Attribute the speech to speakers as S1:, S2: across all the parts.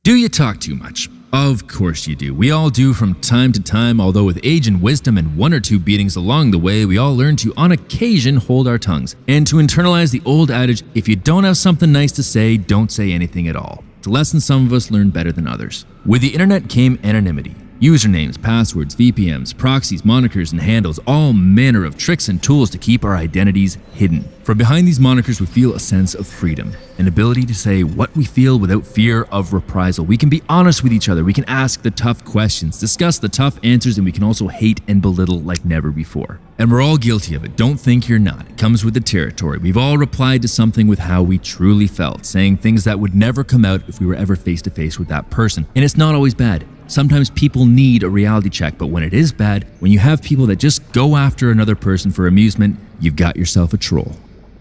S1: Do you talk too much? Of course you do. We all do from time to time, although with age and wisdom and one or two beatings along the way, we all learn to, on occasion, hold our tongues. And to internalize the old adage, if you don't have something nice to say, don't say anything at all. It's a lesson some of us learn better than others. With the internet came anonymity. Usernames, passwords, VPNs, proxies, monikers, and handles, all manner of tricks and tools to keep our identities hidden. From behind these monikers, we feel a sense of freedom, an ability to say what we feel without fear of reprisal. We can be honest with each other, we can ask the tough questions, discuss the tough answers, and we can also hate and belittle like never before. And we're all guilty of it. Don't think you're not. It comes with the territory. We've all replied to something with how we truly felt, saying things that would never come out if we were ever face to face with that person. And it's not always bad. Sometimes people need a reality check, but when it is bad, when you have people that just go after another person for amusement, you've got yourself a troll.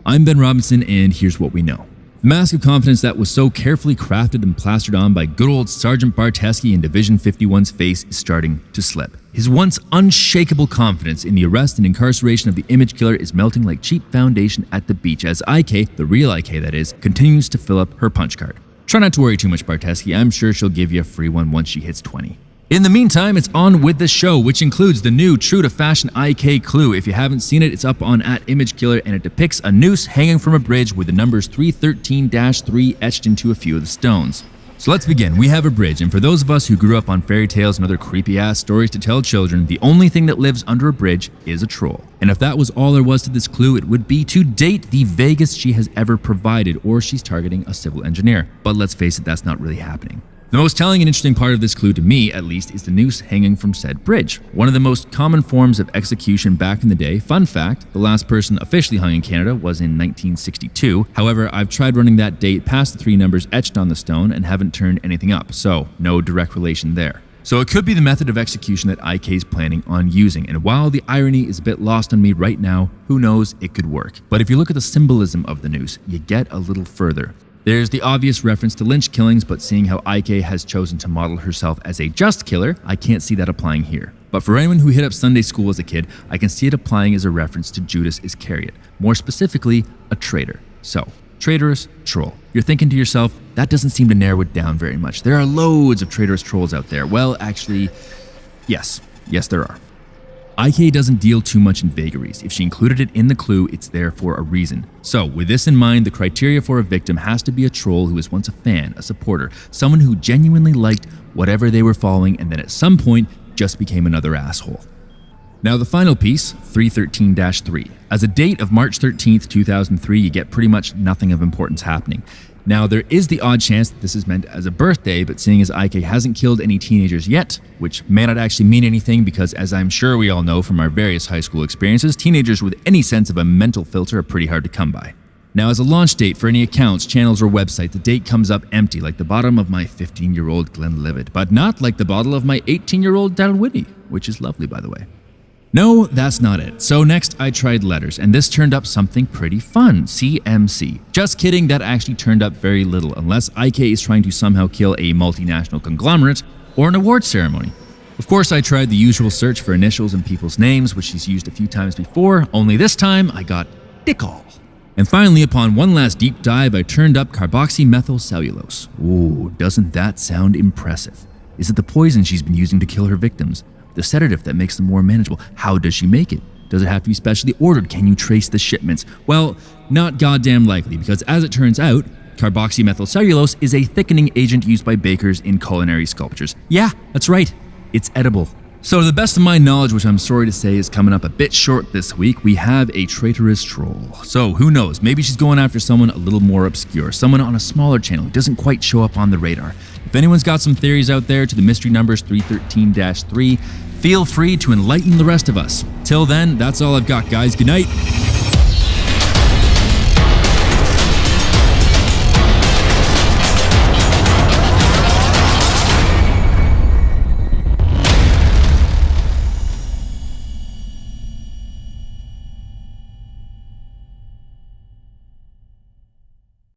S1: I'm Ben Robinson, and here's what we know. The mask of confidence that was so carefully crafted and plastered on by good old Sergeant Bartesky in Division 51's face is starting to slip. His once unshakable confidence in the arrest and incarceration of the image killer is melting like cheap foundation at the beach as IK, the real IK that is, continues to fill up her punch card. Try not to worry too much, Bartesky. I'm sure she'll give you a free one once she hits 20. In the meantime, it's on with the show, which includes the new true-to-fashion IK clue. If you haven't seen it, it's up on @ImageKiller, and it depicts a noose hanging from a bridge with the numbers 313-3 etched into a few of the stones. So let's begin. We have a bridge, and for those of us who grew up on fairy tales and other creepy-ass stories to tell children, the only thing that lives under a bridge is a troll. And if that was all there was to this clue, it would be to date the vaguest she has ever provided, or she's targeting a civil engineer. But let's face it, that's not really happening. The most telling and interesting part of this clue, to me at least, is the noose hanging from said bridge. One of the most common forms of execution back in the day. Fun fact, the last person officially hung in Canada was in 1962. However, I've tried running that date past the 3 numbers etched on the stone and haven't turned anything up, so no direct relation there. So it could be the method of execution that IK is planning on using, and while the irony is a bit lost on me right now, who knows, it could work. But if you look at the symbolism of the noose, you get a little further. There's the obvious reference to lynch killings, but seeing how IK has chosen to model herself as a just killer, I can't see that applying here. But for anyone who hit up Sunday school as a kid, I can see it applying as a reference to Judas Iscariot, more specifically, a traitor. So, traitorous troll. You're thinking to yourself, that doesn't seem to narrow it down very much. There are loads of traitorous trolls out there. Well, actually, yes, there are. IK doesn't deal too much in vagaries. If she included it in the clue, it's there for a reason. So, with this in mind, the criteria for a victim has to be a troll who was once a fan, a supporter, someone who genuinely liked whatever they were following and then at some point just became another asshole. Now the final piece, 313-3. As a date of March 13th, 2003, you get pretty much nothing of importance happening. Now, there is the odd chance that this is meant as a birthday, but seeing as IK hasn't killed any teenagers yet, which may not actually mean anything because, as I'm sure we all know from our various high school experiences, teenagers with any sense of a mental filter are pretty hard to come by. Now, as a launch date for any accounts, channels, or website, the date comes up empty, like the bottom of my 15-year-old Glenlivet, but not like the bottle of my 18-year-old Dalwhinnie, which is lovely, by the way. No, that's not it. So next I tried letters, and this turned up something pretty fun, CMC. Just kidding, that actually turned up very little, unless IK is trying to somehow kill a multinational conglomerate or an award ceremony. Of course, I tried the usual search for initials and people's names, which she's used a few times before, only this time I got Dickel. And finally, upon one last deep dive, I turned up carboxymethylcellulose. Ooh, doesn't that sound impressive? Is it the poison she's been using to kill her victims? The sedative that makes them more manageable? How does she make it? Does it have to be specially ordered? Can you trace the shipments? Well, not goddamn likely, because as it turns out, carboxymethylcellulose is a thickening agent used by bakers in culinary sculptures. Yeah, that's right. It's edible. So to the best of my knowledge, which I'm sorry to say is coming up a bit short this week, we have a traitorous troll. So who knows, maybe she's going after someone a little more obscure, someone on a smaller channel who doesn't quite show up on the radar. If anyone's got some theories out there to the mystery numbers 313-3, feel free to enlighten the rest of us. Till then, that's all I've got, guys. Good night.